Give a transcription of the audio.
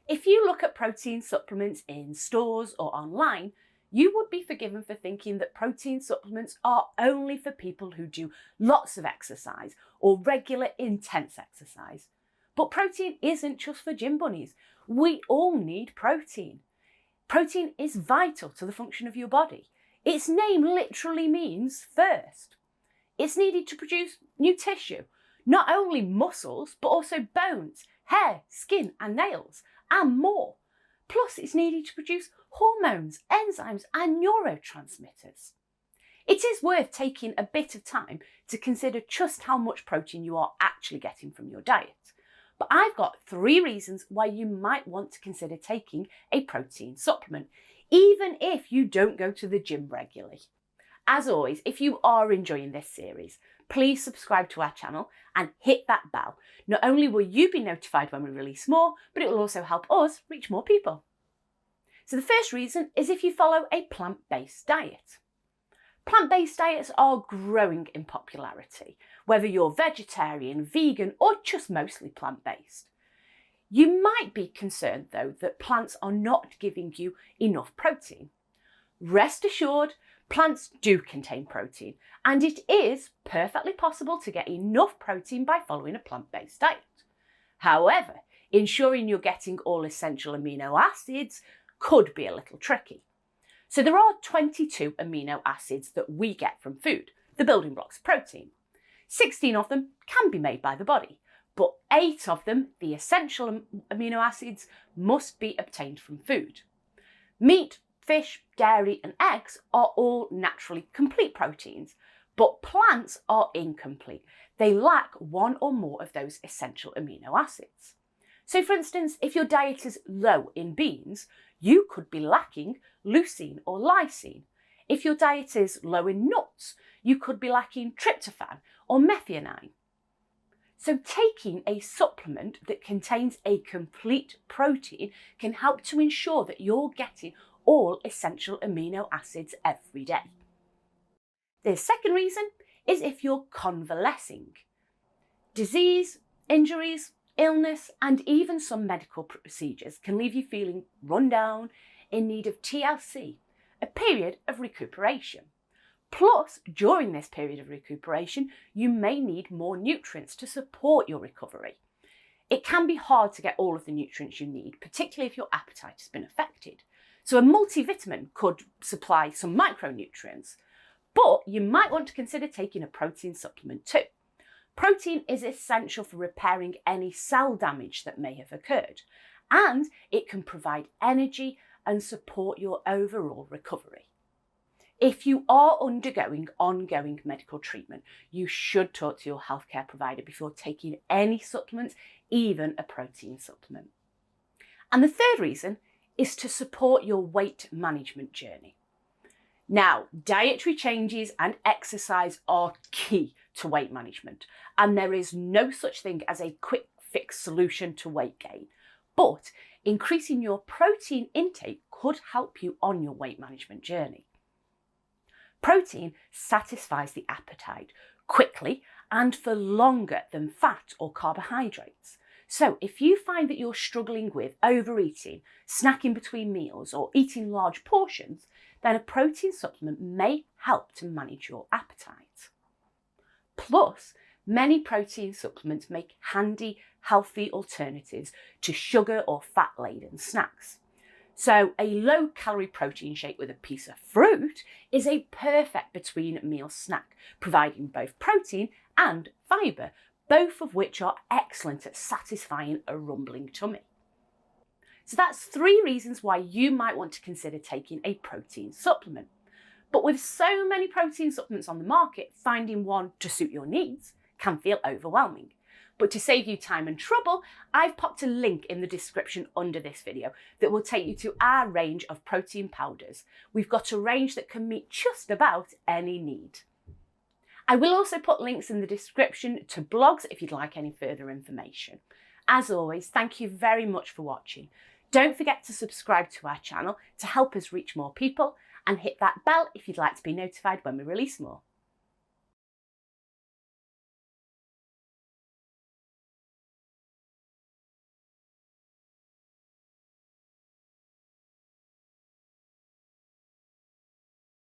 If you look at protein supplements in stores or online, you would be forgiven for thinking that protein supplements are only for people who do lots of exercise or regular intense exercise. But protein isn't just for gym bunnies. We all need protein. Protein is vital to the function of your body. Its name literally means first. It's needed to produce new tissue, not only muscles, but also bones, hair, skin and nails, and more. Plus, it's needed to produce hormones, enzymes and neurotransmitters. It is worth taking a bit of time to consider just how much protein you are actually getting from your diet. But I've got 3 reasons why you might want to consider taking a protein supplement, even if you don't go to the gym regularly. As always, if you are enjoying this series, please subscribe to our channel and hit that bell. Not only will you be notified when we release more, but it will also help us reach more people. So the first reason is if you follow a plant-based diet. Plant-based diets are growing in popularity, whether you're vegetarian, vegan, or just mostly plant-based. You might be concerned though that plants are not giving you enough protein. Rest assured, plants do contain protein, and it is perfectly possible to get enough protein by following a plant-based diet. However, ensuring you're getting all essential amino acids could be a little tricky. So there are 22 amino acids that we get from food, the building blocks of protein. 16 of them can be made by the body, but 8 of them, the essential amino acids, must be obtained from food. Meat, fish, dairy and eggs are all naturally complete proteins, but plants are incomplete. They lack one or more of those essential amino acids. So for instance, if your diet is low in beans, you could be lacking leucine or lysine. If your diet is low in nuts, you could be lacking tryptophan or methionine. So taking a supplement that contains a complete protein can help to ensure that you're getting all essential amino acids every day. The second reason is if you're convalescing. Disease, injuries, illness and even some medical procedures can leave you feeling run down, in need of TLC, a period of recuperation. Plus, during this period of recuperation, you may need more nutrients to support your recovery. It can be hard to get all of the nutrients you need, particularly if your appetite has been affected. So a multivitamin could supply some micronutrients, but you might want to consider taking a protein supplement too. Protein is essential for repairing any cell damage that may have occurred, and it can provide energy and support your overall recovery. If you are undergoing ongoing medical treatment, you should talk to your healthcare provider before taking any supplements, even a protein supplement. And the third reason is to support your weight management journey. Now, dietary changes and exercise are key to weight management, and there is no such thing as a quick fix solution to weight gain. But increasing your protein intake could help you on your weight management journey. Protein satisfies the appetite quickly and for longer than fat or carbohydrates. So if you find that you're struggling with overeating, snacking between meals or eating large portions, then a protein supplement may help to manage your appetite. Plus, many protein supplements make handy, healthy alternatives to sugar or fat-laden snacks. So a low-calorie protein shake with a piece of fruit is a perfect between-meal snack, providing both protein and fibre, both of which are excellent at satisfying a rumbling tummy. So that's 3 reasons why you might want to consider taking a protein supplement. But with so many protein supplements on the market, finding one to suit your needs can feel overwhelming. But to save you time and trouble, I've popped a link in the description under this video that will take you to our range of protein powders. We've got a range that can meet just about any need. I will also put links in the description to blogs if you'd like any further information. As always, thank you very much for watching. Don't forget to subscribe to our channel to help us reach more people, and hit that bell if you'd like to be notified when we release more.